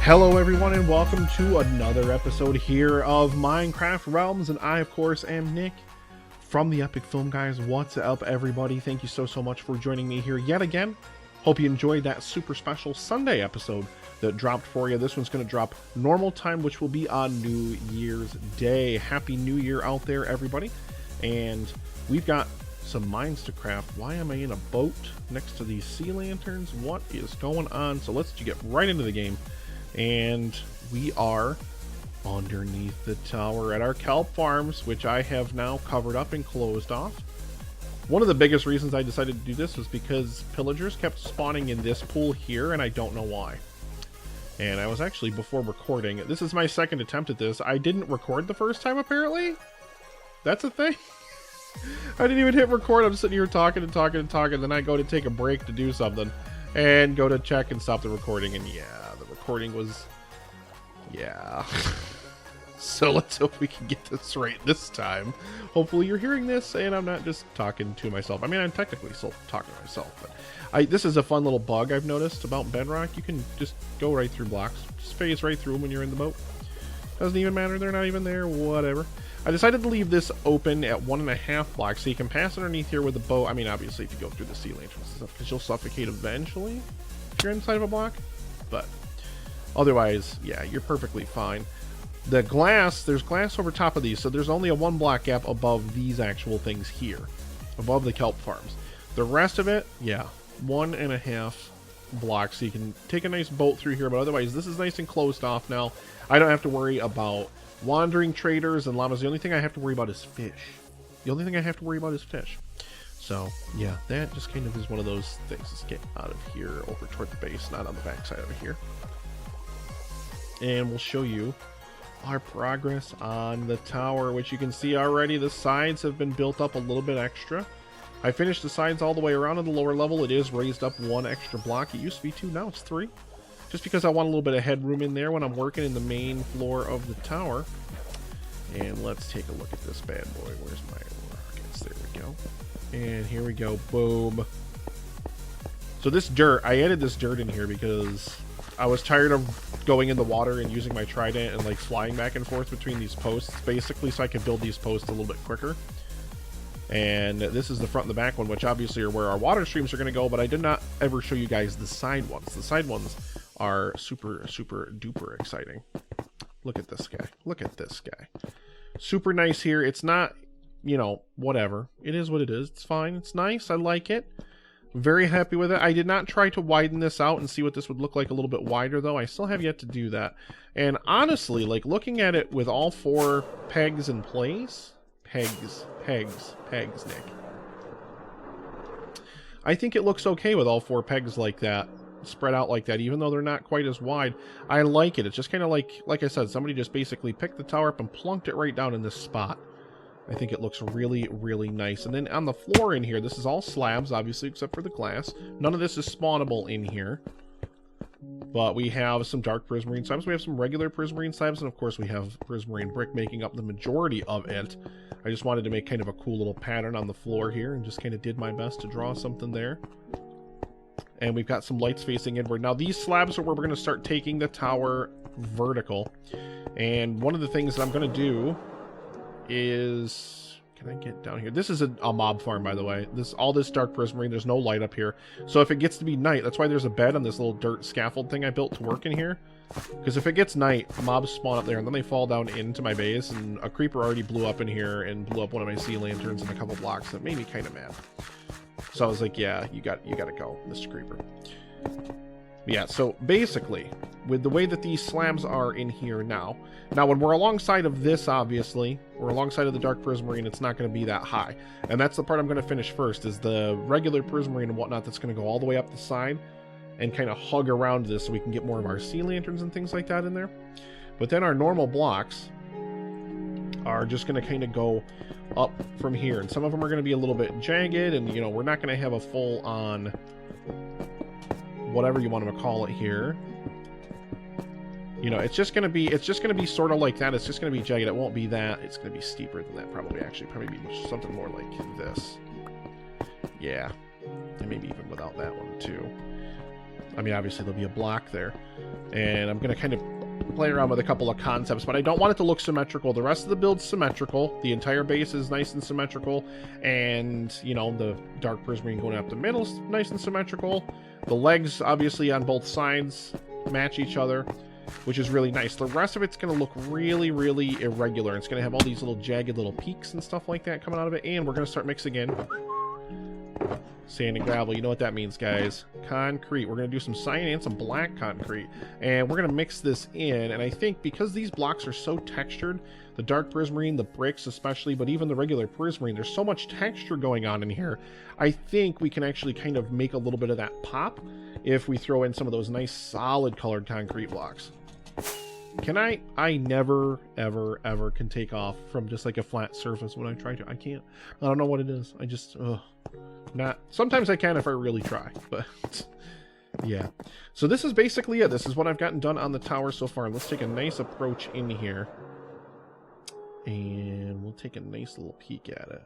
Hello everyone and welcome to another episode here of Minecraft Realms, and I of course am Nick from the Epic Film Guys. What's up everybody? Thank you so much for joining me here yet again. Hope you enjoyed that super special Sunday episode that dropped for you. This one's going to drop normal time, which will be on New Year's Day. Happy New Year out there everybody. And we've got some mines to craft. Why am I in a boat next to these sea lanterns? What is going on? So let's get right into the game. And we are underneath the tower at our kelp farms, which I have now covered up and closed off. One of the biggest reasons I decided to do this was because pillagers kept spawning in this pool here, and I don't know why. And I was actually, before recording, this is my second attempt at this. I didn't record the first time, apparently. That's a thing. I didn't even hit record. I'm sitting here talking and talking and talking. Then I go to take a break to do something and go to check and stop the recording. And yeah, the recording was, yeah. So let's hope we can get this right this time. Hopefully you're hearing this and I'm not just talking to myself. I mean, I'm technically still talking to myself, but this is a fun little bug I've noticed about Bedrock. You can just go right through blocks. Just phase right through them when you're in the boat. Doesn't even matter. They're not even there. Whatever. I decided to leave this open at 1.5 blocks so you can pass underneath here with the boat. I mean, obviously, if you go through the sea lanterns and stuff, because you'll suffocate eventually if you're inside of a block. But otherwise, yeah, you're perfectly fine. The glass, there's glass over top of these, so there's only a 1 block gap above these actual things here, above the kelp farms. The rest of it, yeah, 1.5 blocks, so you can take a nice boat through here, but otherwise, this is nice and closed off now. I don't have to worry about wandering traders and llamas. The only thing I have to worry about is fish. The only thing I have to worry about is fish. So, yeah, that just kind of is one of those things. Let's get out of here over toward the base, not on the backside over here. And we'll show you our progress on the tower, which you can see already. The sides have been built up a little bit extra. I finished the sides all the way around on the lower level. It is raised up 1 extra block. It used to be 2, now it's 3. Just because I want a little bit of headroom in there when I'm working in the main floor of the tower. And let's take a look at this bad boy. Where's my rockets? There we go. And here we go. Boom. So this dirt, I added this dirt in here because I was tired of going in the water and using my trident and like flying back and forth between these posts, basically, so I could build these posts a little bit quicker. And this is the front and the back one, which obviously are where our water streams are going to go, but I did not ever show you guys the side ones. The side ones are super duper exciting. Look at this guy. Look at this guy. Super nice here. It's not, you know, whatever. It is what it is. It's fine. It's nice. I like it. Very happy with it. I did not try to widen this out and see what this would look like a little bit wider, though. I still have yet to do that. And honestly, like looking at it with all 4 pegs in place, pegs, Nick. I think it looks okay with all 4 pegs like that, spread out like that, even though they're not quite as wide. I like it. It's just kind of like I said, somebody just basically picked the tower up and plunked it right down in this spot. I think it looks really nice. And then on the floor in here, this is all slabs, obviously, except for the glass. None of this is spawnable in here. But we have some dark prismarine slabs. We have some regular prismarine slabs. And, of course, we have prismarine brick making up the majority of it. I just wanted to make kind of a cool little pattern on the floor here and just kind of did my best to draw something there. And we've got some lights facing inward. Now, these slabs are where we're going to start taking the tower vertical. And one of the things that I'm going to do is... Can I get down here? This is a mob farm, by the way. All this dark prismarine, there's no light up here. So if it gets to be night, that's why there's a bed on this little dirt scaffold thing I built to work in here. Because if it gets night, mobs spawn up there, and then they fall down into my base, and a creeper already blew up in here and blew up one of my sea lanterns in a couple blocks. That made me kind of mad. So I was like, yeah, you got to go, Mr. Creeper. Yeah, so basically, with the way that these slabs are in here now, when we're alongside of this, obviously, we're alongside of the dark prismarine, it's not going to be that high. And that's the part I'm going to finish first, is the regular prismarine and whatnot that's going to go all the way up the side and kind of hug around this so we can get more of our sea lanterns and things like that in there. But then our normal blocks are just going to kind of go up from here. And some of them are going to be a little bit jagged, and, you know, we're not going to have a full-on... whatever you want to call it here. You know, it's just gonna be sort of like that. It's just gonna be jagged. It won't be that. It's gonna be steeper than that. Probably be something more like this. Yeah, and maybe even without that one too. I mean, obviously there'll be a block there. And I'm going to kind of play around with a couple of concepts, but I don't want it to look symmetrical. The rest of the build's symmetrical. The entire base is nice and symmetrical. And, you know, the dark prismarine going up the middle is nice and symmetrical. The legs, obviously, on both sides match each other, which is really nice. The rest of it's going to look really, really irregular. It's going to have all these little jagged little peaks and stuff like that coming out of it. And we're going to start mixing in sand and gravel. You know what that means, guys. Concrete. We're going to do some cyan and some black concrete. And we're going to mix this in. And I think because these blocks are so textured, the dark prismarine, the bricks especially, but even the regular prismarine, there's so much texture going on in here. I think we can actually kind of make a little bit of that pop if we throw in some of those nice solid colored concrete blocks. Can I never, ever, ever can take off from just like a flat surface when I try to. I can't. I don't know what it is. I just, not. Sometimes I can if I really try, but yeah. So this is basically it. This is what I've gotten done on the tower so far. Let's take a nice approach in here. And we'll take a nice little peek at it.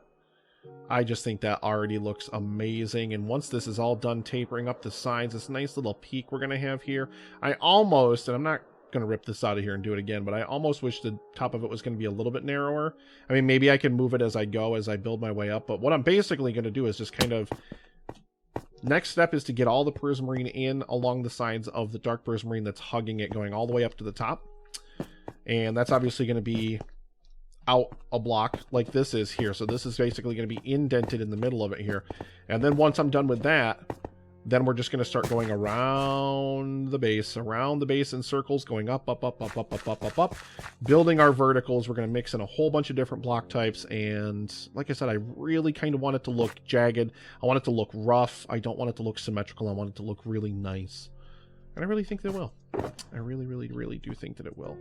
I just think that already looks amazing. And once this is all done tapering up the sides, this nice little peak we're going to have here. I almost, and I'm not going to rip this out of here and do it again, but I almost wish the top of it was going to be a little bit narrower. I mean, maybe I can move it as I go, as I build my way up. But what I'm basically going to do is just kind of... Next step is to get all the prismarine in along the sides of the dark prismarine that's hugging it, going all the way up to the top. And that's obviously going to be out a block like this is here. So this is basically going to be indented in the middle of it here. And then once I'm done with that, then we're just going to start going around the base in circles, going up, building our verticals. We're going to mix in a whole bunch of different block types. And like I said, I really kind of want it to look jagged. I want it to look rough. I don't want it to look symmetrical. I want it to look really nice. And I really think that it will. I really, really, really do think that it will.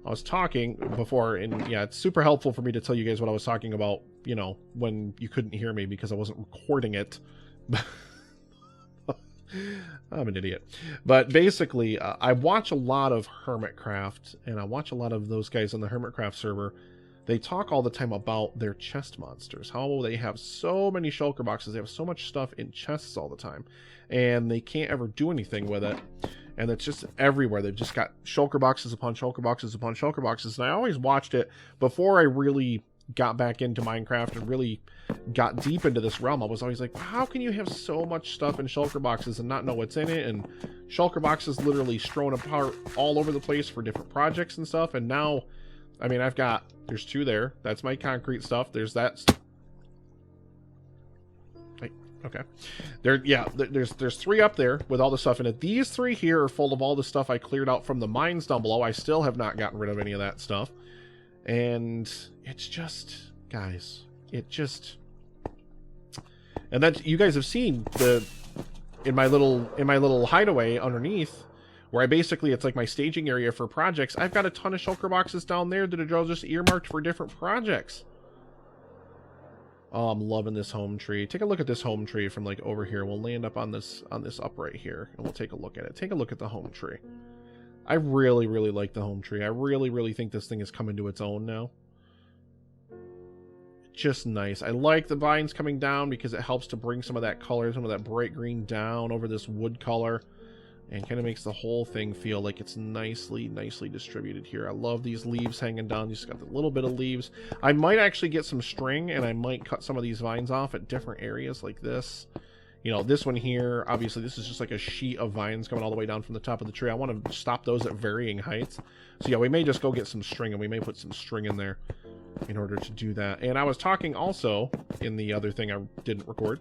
I was talking before, and yeah, it's super helpful for me to tell you guys what I was talking about, you know, when you couldn't hear me because I wasn't recording it. I'm an idiot. But basically, I watch a lot of Hermitcraft, and I watch a lot of those guys on the Hermitcraft server. They talk all the time about their chest monsters, how they have so many shulker boxes, they have so much stuff in chests all the time, and they can't ever do anything with it. And it's just everywhere. They've just got shulker boxes upon shulker boxes upon shulker boxes. And I always watched it before I really got back into Minecraft and really got deep into this realm. I was always like, how can you have so much stuff in shulker boxes and not know what's in it? And shulker boxes literally strewn apart all over the place for different projects and stuff. And now, I mean, there's two there. That's my concrete stuff. There's that. Okay. There's three up there with all the stuff in it. These three here are full of all the stuff I cleared out from the mines down below. I still have not gotten rid of any of that stuff. And it's just, guys, and that you guys have seen in my little hideaway underneath, where I basically, it's like my staging area for projects. I've got a ton of shulker boxes down there that are just earmarked for different projects. Oh, I'm loving this home tree. Take a look at this home tree from like over here. We'll land up on this upright here, and we'll take a look at it. Take a look at the home tree. I really, really like the home tree. I really, really think this thing is coming to its own now. Just nice. I like the vines coming down because it helps to bring some of that color, some of that bright green down over this wood color, and kind of makes the whole thing feel like it's nicely distributed here. I love these leaves hanging down. You just got the little bit of leaves. I might actually get some string, and I might cut some of these vines off at different areas like this. You know, this one here, obviously this is just like a sheet of vines coming all the way down from the top of the tree. I want to stop those at varying heights. So yeah, we may just go get some string, and we may put some string in there in order to do that. And I was talking also in the other thing I didn't record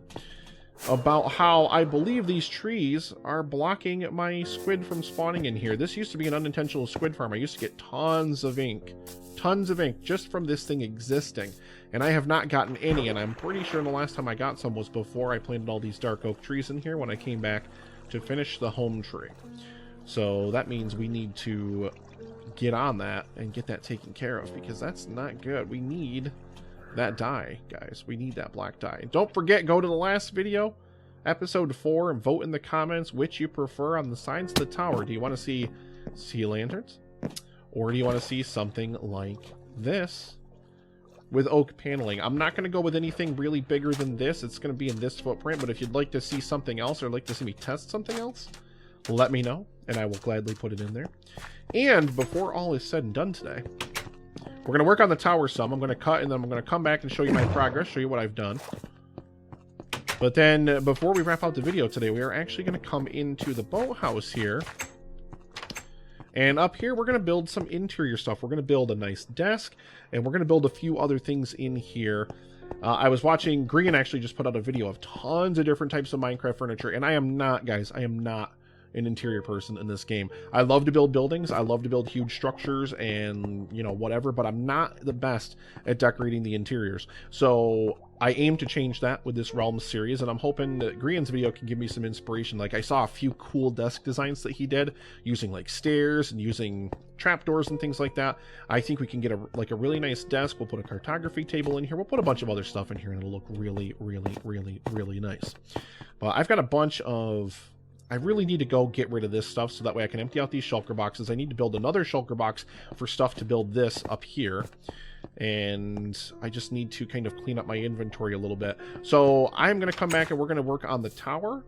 about how I believe these trees are blocking my squid from spawning in here. This used to be an unintentional squid farm. I used to get tons of ink just from this thing existing, and I have not gotten any, and I'm pretty sure the last time I got some was before I planted all these dark oak trees in here when I came back to finish the home tree. So that means we need to get on that and get that taken care of, because that's not good. We need that dye, guys. We need that black dye. And don't forget, go to the last video, episode 4, and vote in the comments which you prefer on the sides of the tower. Do you want to see sea lanterns, or do you want to see something like this, with oak paneling. I'm not going to go with anything really bigger than this. It's going to be in this footprint, but if you'd like to see something else or like to see me test something else, let me know, and I will gladly put it in there. And before all is said and done today, we're going to work on the tower some. I'm going to cut, and then I'm going to come back and show you my progress, show you what I've done. But then, before we wrap out the video today, we are actually going to come into the boathouse here. And up here, we're going to build some interior stuff. We're going to build a nice desk, and we're going to build a few other things in here. I was watching, Green actually just put out a video of tons of different types of Minecraft furniture, and I am not, guys, I am not an interior person in this game. I love to build buildings, I love to build huge structures and, you know, whatever, but I'm not the best at decorating the interiors. So I aim to change that with this Realms series, and I'm hoping that Grian's video can give me some inspiration. Like, I saw a few cool desk designs that he did using like stairs and using trapdoors and things like that. I think we can get a really nice desk. We'll put a cartography table in here. We'll put a bunch of other stuff in here, and it'll look really, really, really, really nice. But I've got a bunch of... I really need to go get rid of this stuff so that way I can empty out these shulker boxes. I need to build another shulker box for stuff to build this up here. And I just need to kind of clean up my inventory a little bit. So I'm going to come back and we're going to work on the tower.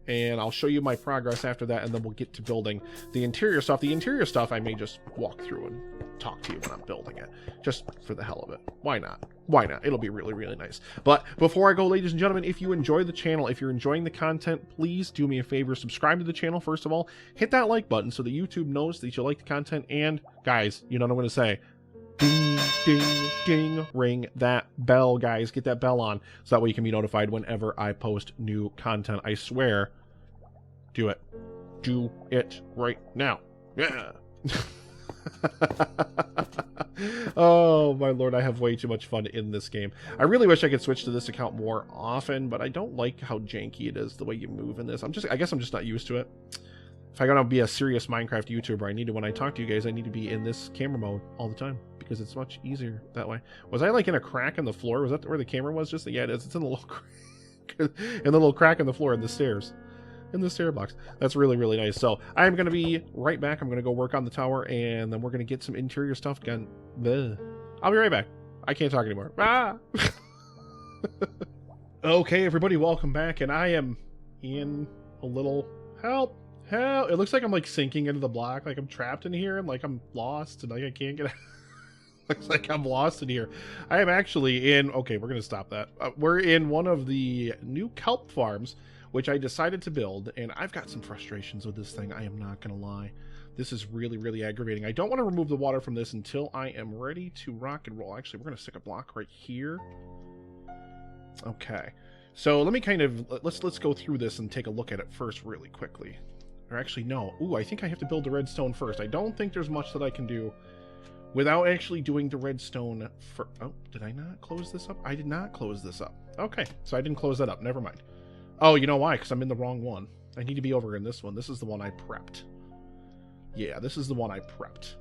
And I'll show you my progress after that, and then we'll get to building the interior stuff. The interior stuff I may just walk through and talk to you when I'm building it. Just for the hell of it. Why not? Why not? It'll be really, really nice. But before I go, ladies and gentlemen, if you enjoy the channel, if you're enjoying the content, please do me a favor. Subscribe to the channel, first of all. Hit that like button so that YouTube knows that you like the content. And, guys, you know what I'm going to say. Ding, ding, ding, ring that bell, guys. Get that bell on so that way you can be notified whenever I post new content. I swear. Do it. Do it right now. Yeah. Oh, my lord, I have way too much fun in this game. I really wish I could switch to this account more often, but I don't like how janky it is, the way you move in this. I guess I'm just not used to it. If I gotta be a serious Minecraft YouTuber, I need to, when I talk to you guys, I need to be in this camera mode all the time, because it's much easier that way. Was I like in a crack in the floor? Was that where the camera was? Just, yeah, it is. It's in the little in the little crack in the floor in the stairs. In the stair box. That's really, really nice. So I'm going to be right back. I'm going to go work on the tower, and then we're going to get some interior stuff done. I'll be right back. I can't talk anymore. Ah! Okay, everybody, welcome back, and I am in a little... Help! Help! It looks like I'm like sinking into the block, like I'm trapped in here, and like I'm lost, and like I can't get out. Looks like I'm lost in here. I am actually in... Okay, we're going to stop that. We're in one of the new kelp farms, which I decided to build, and I've got some frustrations with this thing. I am not going to lie. This is really, really aggravating. I don't want to remove the water from this until I am ready to rock and roll. Actually, we're going to stick a block right here. Okay. So let me kind of... Let's go through this and take a look at it first really quickly. Or actually, no. Ooh, I think I have to build the redstone first. I don't think there's much that I can do without actually doing the redstone for... Oh, did I not close this up? I did not close this up. Okay, so I didn't close that up. Never mind. Oh, you know why? Because I'm in the wrong one. I need to be over in this one. This is the one I prepped. Yeah, this is the one I prepped.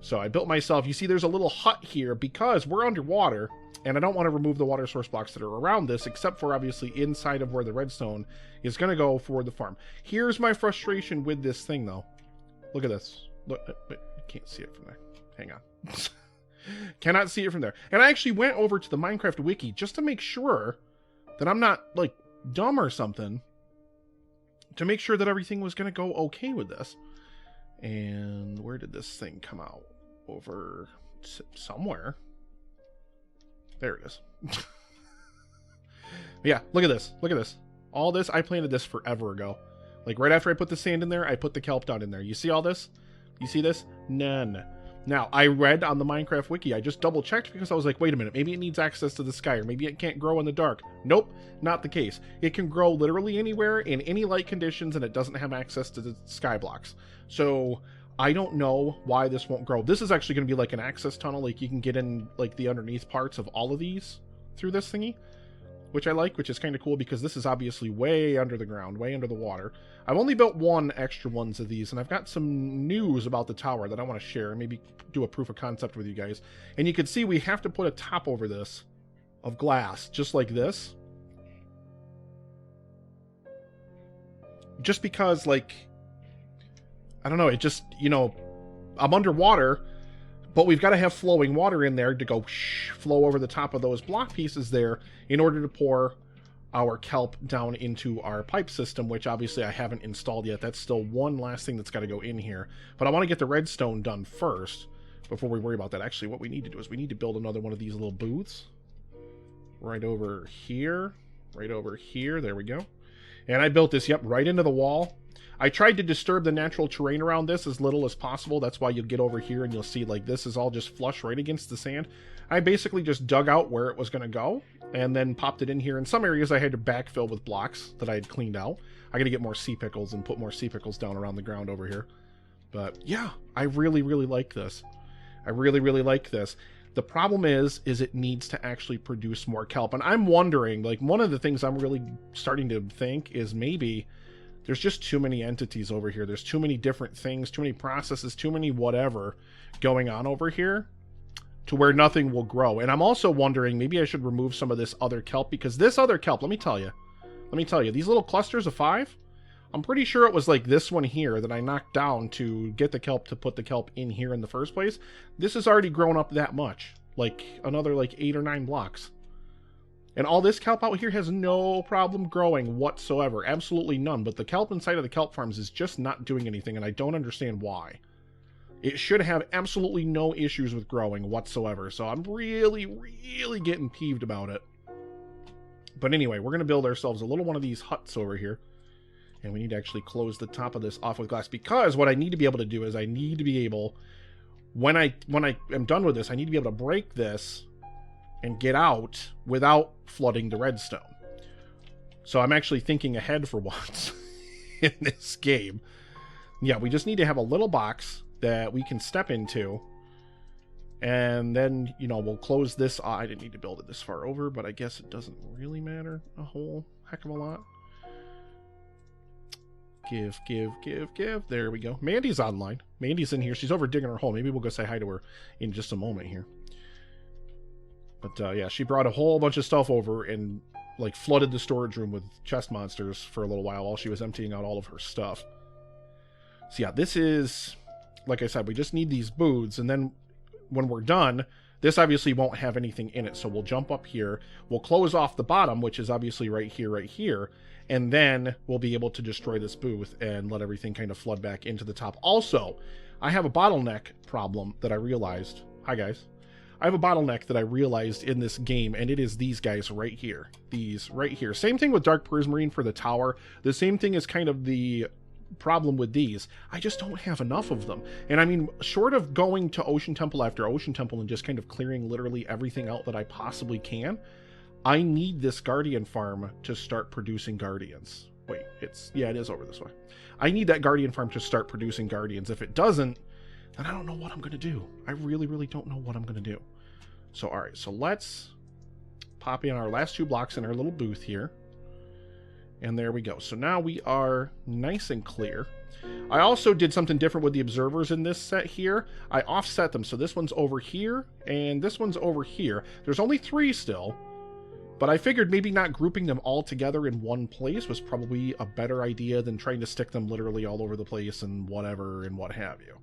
So I built myself... You see, there's a little hut here because we're underwater, and I don't want to remove the water source blocks that are around this, except for, obviously, inside of where the redstone is going to go for the farm. Here's my frustration with this thing, though. Look at this. Look, you can't see it from there. Hang on. Cannot see it from there. And I actually went over to the Minecraft wiki just to make sure that I'm not, like, dumb or something, to make sure that everything was going to go okay with this. And where did this thing come out? Over somewhere. There it is. Yeah, look at this. Look at this. All this, I planted this forever ago. Like, right after I put the sand in there, I put the kelp down in there. You see all this? You see this? None. Now, I read on the Minecraft wiki, I just double checked because I was like, wait a minute, maybe it needs access to the sky, or maybe it can't grow in the dark. Nope, not the case. It can grow literally anywhere in any light conditions, and it doesn't have access to the sky blocks. So I don't know why this won't grow. This is actually going to be like an access tunnel, like you can get in like the underneath parts of all of these through this thingy, which I like, which is kind of cool because this is obviously way under the ground, way under the water. I've only built one extra ones of these, and I've got some news about the tower that I want to share and maybe do a proof of concept with you guys. And you can see we have to put a top over this of glass, just like this. Just because, like, I don't know, it just, you know, I'm underwater, But we've got to have flowing water in there to go flow over the top of those block pieces there in order to pour our kelp down into our pipe system, which obviously I haven't installed yet. That's still one last thing that's got to go in here. But I want to get the redstone done first before we worry about that. Actually, what we need to do is we need to build another one of these little booths. Right over here. Right over here. There we go. And I built this, yep, right into the wall. I tried to disturb the natural terrain around this as little as possible. That's why you'll get over here and you'll see like this is all just flush right against the sand. I basically just dug out where it was going to go and then popped it in here. In some areas I had to backfill with blocks that I had cleaned out. I got to get more sea pickles and put more sea pickles down around the ground over here. But yeah, I really, really like this. I really, really like this. The problem is it needs to actually produce more kelp. And I'm wondering, like, one of the things I'm really starting to think is maybe there's just too many entities over here. There's too many different things, too many processes, too many whatever going on over here to where nothing will grow. And I'm also wondering, maybe I should remove some of this other kelp, because this other kelp, let me tell you, these little clusters of 5, I'm pretty sure it was like this one here that I knocked down to get the kelp to put the kelp in here in the first place. This has already grown up that much, like another like 8 or 9 blocks. And all this kelp out here has no problem growing whatsoever. Absolutely none. But the kelp inside of the kelp farms is just not doing anything, and I don't understand why. It should have absolutely no issues with growing whatsoever. So I'm really, really getting peeved about it. But anyway, we're going to build ourselves a little one of these huts over here. And we need to actually close the top of this off with glass, because what I need to be able to do is I need to be able, when I am done with this, I need to be able to break this and get out without flooding the redstone. So I'm actually thinking ahead for once in this game. Yeah, we just need to have a little box that we can step into, and then, you know, we'll close this. I didn't need to build it this far over, but I guess it doesn't really matter a whole heck of a lot. Give. There we go. Mandy's online. Mandy's in here. She's over digging her hole. Maybe we'll go say hi to her in just a moment here. But yeah, she brought a whole bunch of stuff over and like flooded the storage room with chest monsters for a little while she was emptying out all of her stuff. So yeah, this is, like I said, we just need these booths, and then when we're done, this obviously won't have anything in it. So we'll jump up here, we'll close off the bottom, which is obviously right here, and then we'll be able to destroy this booth and let everything kind of flood back into the top. Also, I have a bottleneck problem that I realized. Hi guys. I have a bottleneck that I realized in this game, and it is these guys right here. These right here. Same thing with dark prismarine for the tower. The same thing is kind of the problem with these. I just don't have enough of them. And I mean, short of going to Ocean Temple after Ocean Temple and just kind of clearing literally everything out that I possibly can, I need this guardian farm to start producing guardians. Wait, yeah, it is over this way. I need that guardian farm to start producing guardians. If it doesn't, then I don't know what I'm going to do. I really, really don't know what I'm going to do. So, all right, so let's pop in our last 2 blocks in our little booth here. And there we go. So now we are nice and clear. I also did something different with the observers in this set here. I offset them. So this one's over here, and this one's over here. There's only 3 still. But I figured maybe not grouping them all together in one place was probably a better idea than trying to stick them literally all over the place and whatever and what have you.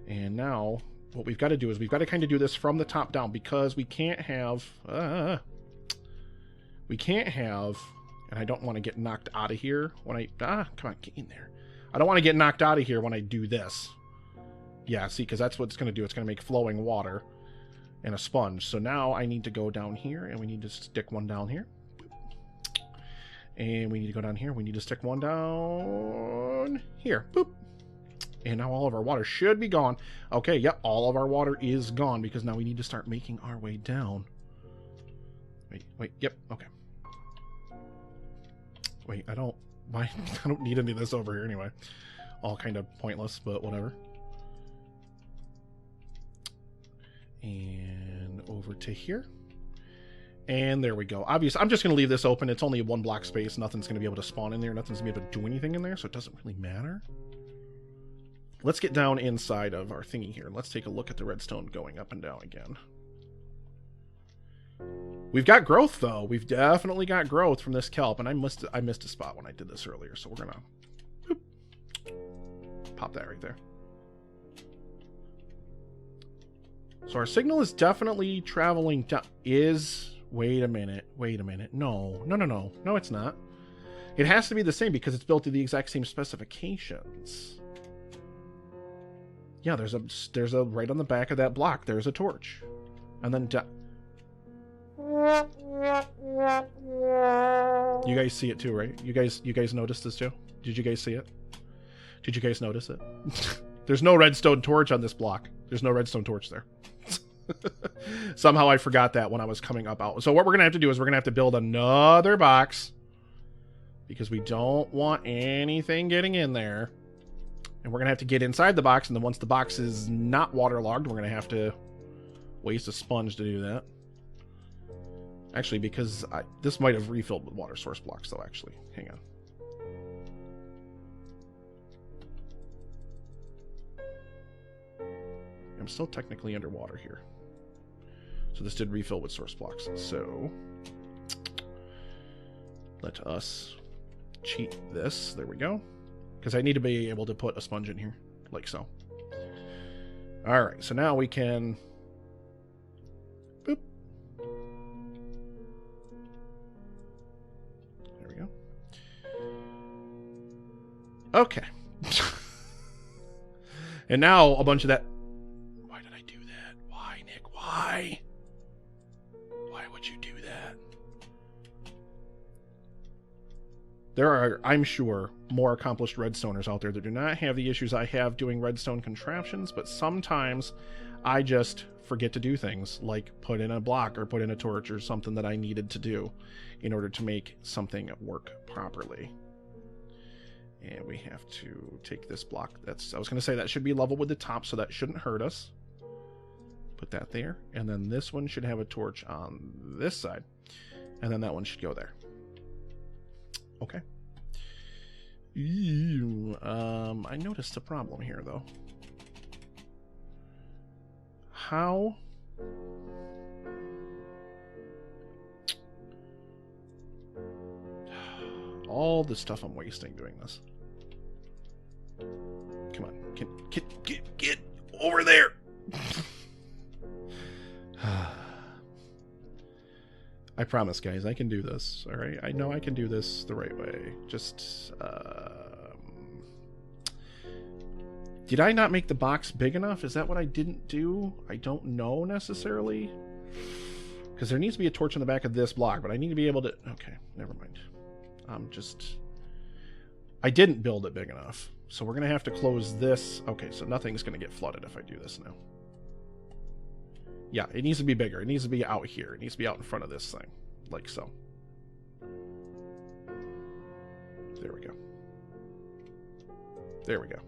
And now what we've got to do is we've got to kind of do this from the top down, because we can't have... and I don't want to get knocked out of here when I... come on, get in there. I don't want to get knocked out of here when I do this. Yeah, see, because that's what it's going to do. It's going to make flowing water and a sponge. So now I need to go down here, and we need to stick one down here. And we need to go down here. We need to stick one down here. Boop. And now all of our water should be gone. Okay, yep, all of our water is gone, because now we need to start making our way down. Wait, yep, okay. Wait, I don't need any of this over here anyway. All kind of pointless, but whatever. And over to here. And there we go. Obviously, I'm just going to leave this open. It's only a 1 block space. Nothing's going to be able to spawn in there. Nothing's going to be able to do anything in there, so it doesn't really matter. Let's get down inside of our thingy here. Let's take a look at the redstone going up and down again. We've got growth, though. We've definitely got growth from this kelp, and I missed a spot when I did this earlier, so we're going to pop that right there. So our signal is definitely traveling down. Wait a minute. No, it's not. It has to be the same because it's built to the exact same specifications. Yeah, there's a right on the back of that block, there's a torch. And then you guys see it too, right? You guys noticed this too? Did you guys see it? Did you guys notice it? There's no redstone torch on this block. There's no redstone torch there. Somehow I forgot that when I was coming up out. So what we're going to have to do is we're going to have to build another box because we don't want anything getting in there. And we're going to have to get inside the box. And then once the box is not waterlogged, we're going to have to waste a sponge to do that. Actually, because this might have refilled with water source blocks though, actually. Hang on. I'm still technically underwater here. So this did refill with source blocks. So let us cheat this. There we go. Because I need to be able to put a sponge in here, like so. All right, so now we can... Boop. There we go. Okay. And now a bunch of that... Why did I do that? Why, Nick? Why? Why would you do that? There are, I'm sure, more accomplished redstoners out there that do not have the issues I have doing redstone contraptions, but sometimes I just forget to do things like put in a block or put in a torch or something that I needed to do in order to make something work properly. And we have to take this block. I was going to say that should be level with the top, so that shouldn't hurt us. Put that there. And then this one should have a torch on this side. And then that one should go there. Okay. I noticed a problem here, though. How... all the stuff I'm wasting doing this. Come on. Get over there! I promise, guys, I can do this, alright? I know I can do this the right way. Just, did I not make the box big enough? Is that what I didn't do? I don't know, necessarily. Because there needs to be a torch in the back of this block, but I need to be able to... Okay, never mind. I didn't build it big enough. So we're going to have to close this. Okay, so nothing's going to get flooded if I do this now. Yeah, it needs to be bigger. It needs to be out here. It needs to be out in front of this thing. Like so. There we go. There we go.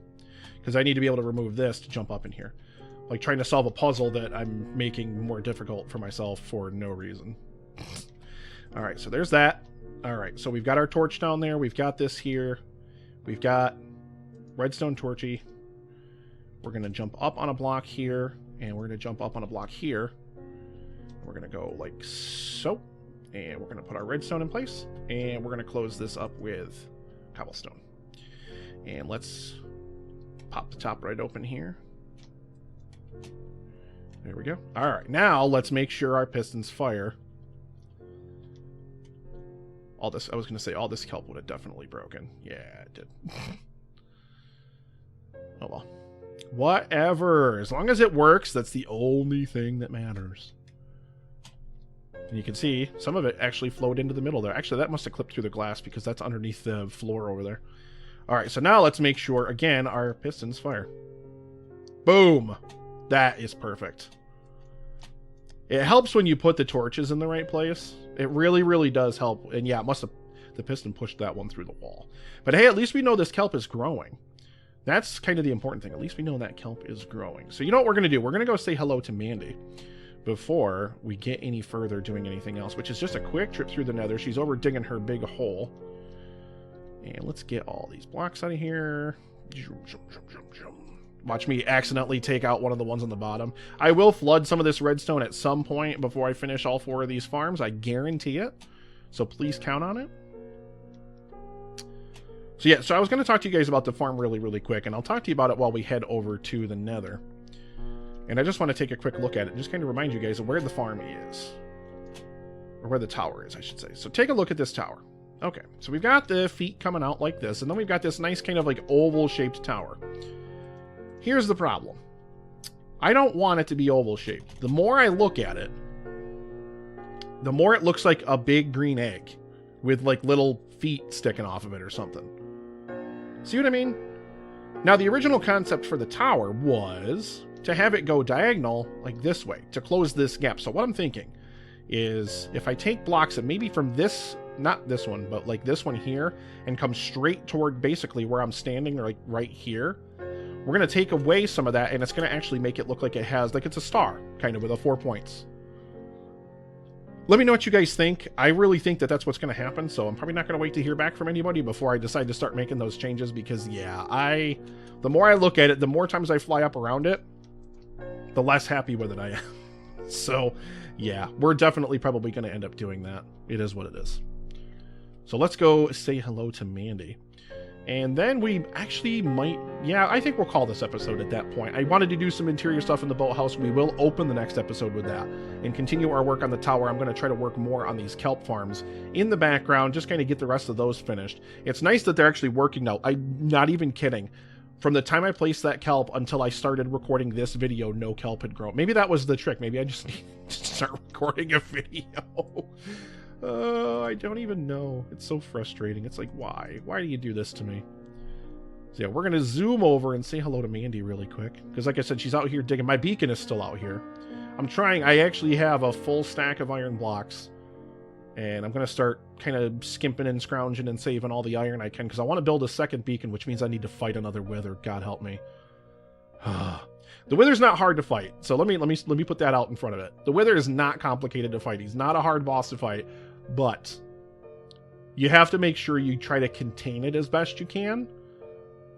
Because I need to be able to remove this to jump up in here. Like trying to solve a puzzle that I'm making more difficult for myself for no reason. Alright, so there's that. Alright, so we've got our torch down there. We've got this here. We've got redstone torchy. We're going to jump up on a block here. And we're going to jump up on a block here. We're going to go like so. And we're going to put our redstone in place. And we're going to close this up with cobblestone. And let's pop the top right open here. There we go. Alright, now let's make sure our pistons fire. All this, I was going to say all this kelp would have definitely broken. Yeah, it did. Oh well. Whatever. As long as it works, that's the only thing that matters. And you can see some of it actually flowed into the middle there. Actually, that must have clipped through the glass because that's underneath the floor over there. Alright, so now let's make sure, again, our pistons fire. Boom! That is perfect. It helps when you put the torches in the right place. It really, really does help. And yeah, it must have... the piston pushed that one through the wall. But hey, at least we know this kelp is growing. That's kind of the important thing. At least we know that kelp is growing. So you know what we're going to do? We're going to go say hello to Mandy before we get any further doing anything else, which is just a quick trip through the nether. She's over digging her big hole. And let's get all these blocks out of here. Watch me accidentally take out one of the ones on the bottom. I will flood some of this redstone at some point before I finish all 4 of these farms. I guarantee it. So please count on it. So yeah, so I was going to talk to you guys about the farm really, really quick, and I'll talk to you about it while we head over to the nether. And I just want to take a quick look at it, just kind of remind you guys of where the farm is. Or where the tower is, I should say. So take a look at this tower. Okay, so we've got the feet coming out like this, and then we've got this nice kind of like oval-shaped tower. Here's the problem. I don't want it to be oval-shaped. The more I look at it, the more it looks like a big green egg with like little feet sticking off of it or something. See what I mean? Now, the original concept for the tower was to have it go diagonal like this way, to close this gap. So what I'm thinking is if I take blocks and maybe from this, not this one, but like this one here, and come straight toward basically where I'm standing, like right here, we're going to take away some of that, and it's going to actually make it look like it has, like it's a star, kind of with a 4 points. Let me know what you guys think. I really think that that's what's going to happen, so I'm probably not going to wait to hear back from anybody before I decide to start making those changes, because yeah, the more I look at it, the more times I fly up around it, the less happy with it I am. So yeah, we're definitely probably going to end up doing that. It is what it is. So let's go say hello to Mandy. And then we actually might, yeah, I think we'll call this episode at that point. I wanted to do some interior stuff in the boathouse. We will open the next episode with that and continue our work on the tower. I'm going to try to work more on these kelp farms in the background, just kind of get the rest of those finished. It's nice that they're actually working now. I'm not even kidding. From the time I placed that kelp until I started recording this video, no kelp had grown. Maybe that was the trick. Maybe I just need to start recording a video. I don't even know. It's so frustrating. It's like, why? Why do you do this to me? So yeah, we're going to zoom over and say hello to Mandy really quick. Because like I said, she's out here digging. My beacon is still out here. I'm trying. I actually have a full stack of iron blocks. And I'm going to start kind of skimping and scrounging and saving all the iron I can. Because I want to build a second beacon, which means I need to fight another wither. God help me. The wither's not hard to fight. So let me put that out in front of it. The wither is not complicated to fight. He's not a hard boss to fight. But you have to make sure you try to contain it as best you can,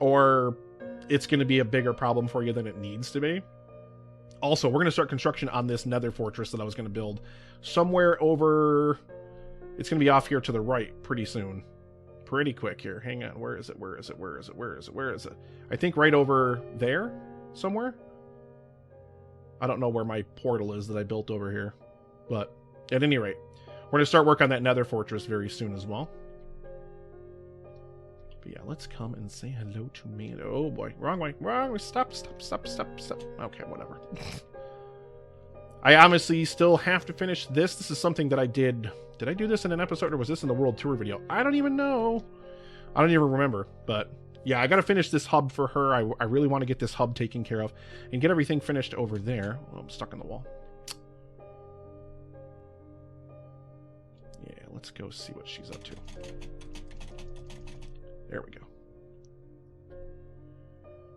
or it's going to be a bigger problem for you than it needs to be. Also, we're going to start construction on this nether fortress that I was going to build somewhere over... It's going to be off here to the right pretty soon. Pretty quick here. Hang on. Where is it? Where is it? Where is it? Where is it? Where is it? I think right over there somewhere. I don't know where my portal is that I built over here. But at any rate, we're going to start work on that nether fortress very soon as well. But yeah, let's come and say hello to me. Oh boy, wrong way, wrong way. Stop. Okay, whatever. I honestly still have to finish this. This is something that I did. Did I do this in an episode, or was this in the world tour video? I don't even know. I don't even remember. But yeah, I got to finish this hub for her. I really want to get this hub taken care of and get everything finished over there. Oh, I'm stuck in the wall. Yeah, let's go see what she's up to. There we go.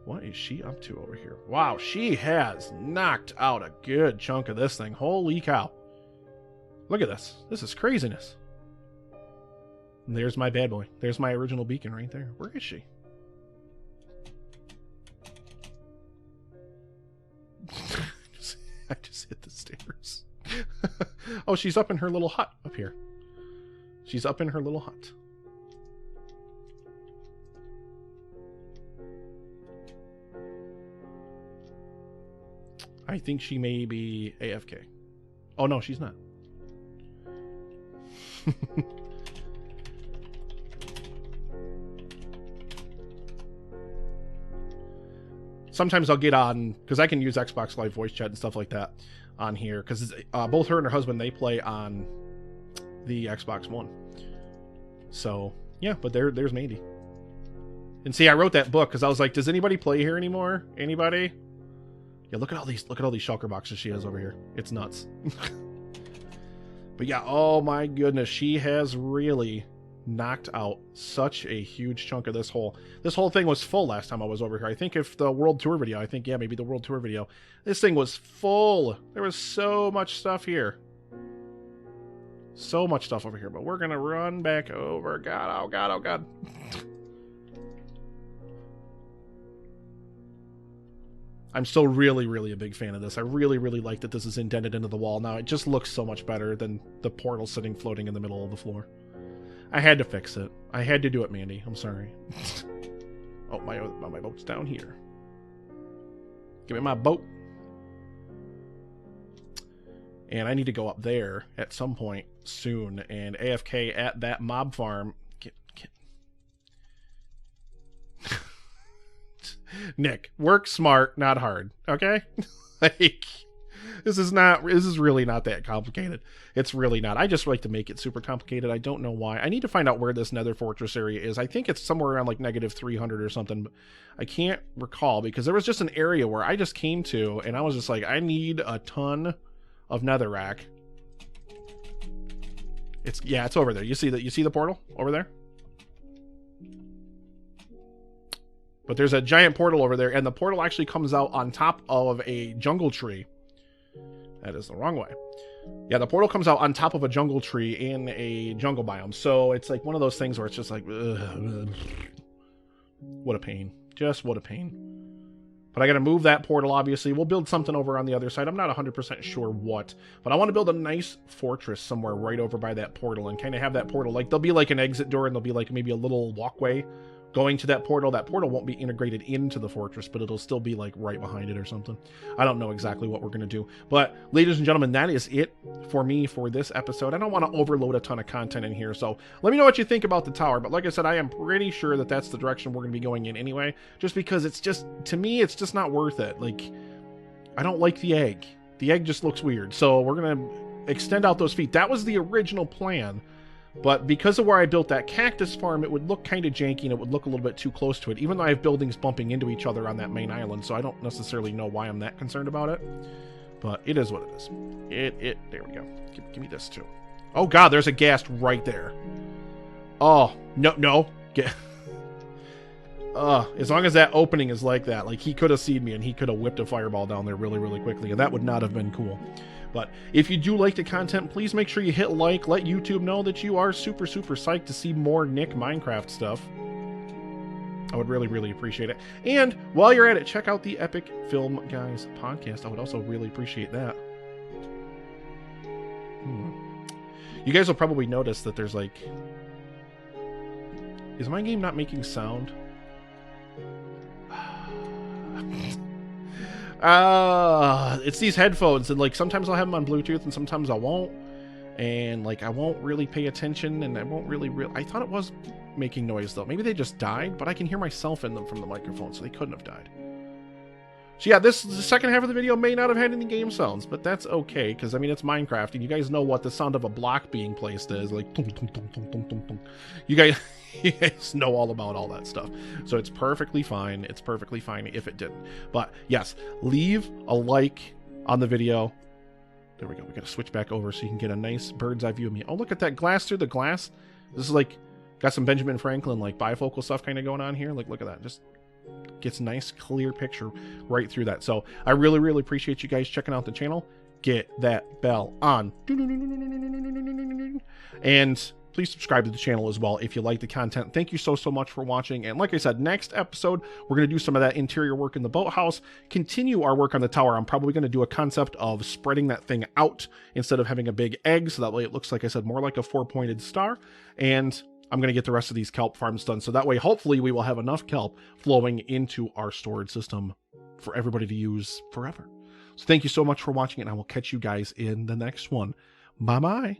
What is she up to over here? Wow, she has knocked out a good chunk of this thing. Holy cow. Look at this. This is craziness. And there's my bad boy. There's my original beacon right there. Where is she? I just hit the stairs. Oh, she's up in her little hut up here. She's up in her little hut. I think she may be AFK. Oh, no, she's not. Sometimes I'll get on, because I can use Xbox Live voice chat and stuff like that on here, because both her and her husband, they play on the Xbox One. So, yeah, but there's Mandy. And see, I wrote that book because I was like, does anybody play here anymore? Anybody? Yeah, look at all these shulker boxes she has over here. It's nuts. But yeah, oh my goodness, she has really knocked out such a huge chunk of this whole thing was full last time I was over here. I think if the world tour video, yeah, maybe the world tour video, this thing was full. There was so much stuff here. So much stuff over here, but we're gonna run back over. God, oh God, oh God. I'm still really a big fan of this. I really like that this is indented into the wall now. It just looks so much better than the portal sitting floating in the middle of the floor. I had to fix it. I had to do it, Mandy. I'm sorry. Oh, my boat's down here. Give me my boat. And I need to go up there at some point soon and AFK at that mob farm. Nick, work smart, not hard. Okay? Like, this is really not that complicated. It's really not. I just like to make it super complicated. I don't know why. I need to find out where this nether fortress area is. I think it's somewhere around like -300 or something. But I can't recall because there was just an area where I just came to and I was just like, I need a ton of netherrack. It's over there. You see the portal over there? But there's a giant portal over there, and the portal actually comes out on top of a jungle tree. That is the wrong way. Yeah, the portal comes out on top of a jungle tree in a jungle biome. So it's like one of those things where it's just like, ugh, what a pain. Just what a pain. But I got to move that portal, obviously. We'll build something over on the other side. I'm not 100% sure what. But I want to build a nice fortress somewhere right over by that portal and kind of have that portal. Like, there'll be like an exit door and there'll be like maybe a little walkway going to that portal. That portal won't be integrated into the fortress, but it'll still be like right behind it or something. I don't know exactly what we're going to do. But ladies and gentlemen, that is it for me for this episode. I don't want to overload a ton of content in here. So let me know what you think about the tower. But like I said, I am pretty sure that that's the direction we're going to be going in anyway, just because it's just, to me, it's just not worth it. Like, I don't like the egg. The egg just looks weird. So we're going to extend out those feet. That was the original plan. But because of where I built that cactus farm, it would look kind of janky and it would look a little bit too close to it, even though I have buildings bumping into each other on that main island, so I don't necessarily know why I'm that concerned about it. But it is what it is. There we go. Give me this too. Oh god, there's a ghast right there. Oh, no. As long as that opening is like that, like he could have seen me and he could have whipped a fireball down there really, really quickly, and that would not have been cool. But if you do like the content, please make sure you hit like, let YouTube know that you are super, super psyched to see more Nick Minecraft stuff. I would really, really appreciate it. And while you're at it, check out the Epic Film Guys podcast. I would also really appreciate that. You guys will probably notice that there's like... Is my game not making sound? It's these headphones, and like sometimes I'll have them on Bluetooth and sometimes I won't, and like I won't really pay attention, and I won't really I thought it was making noise though. Maybe they just died, but I can hear myself in them from the microphone, so they couldn't have died. So yeah, the second half of the video may not have had any game sounds, but that's okay, because I mean it's Minecraft, and you guys know what the sound of a block being placed is, like tung, tung, tung, tung, tung, tung, tung. You guys know all about all that stuff, so it's perfectly fine. It's perfectly fine if it didn't. But yes, leave a like on the video. There we go. We got to switch back over so you can get a nice bird's eye view of me. Oh, look at that glass through the glass. This is like got some Benjamin Franklin like bifocal stuff kind of going on here. Like, look at that. Just gets a nice clear picture right through that. So I really, really appreciate you guys checking out the channel. Get that bell on, and please subscribe to the channel as well if you like the content. Thank you so much for watching. And like I said, next episode, we're going to do some of that interior work in the boathouse, continue our work on the tower. I'm probably going to do a concept of spreading that thing out instead of having a big egg, so that way it looks, like I said, more like a 4-pointed star. And I'm going to get the rest of these kelp farms done, so that way hopefully we will have enough kelp flowing into our storage system for everybody to use forever. So thank you so much for watching, and I will catch you guys in the next one. Bye-bye.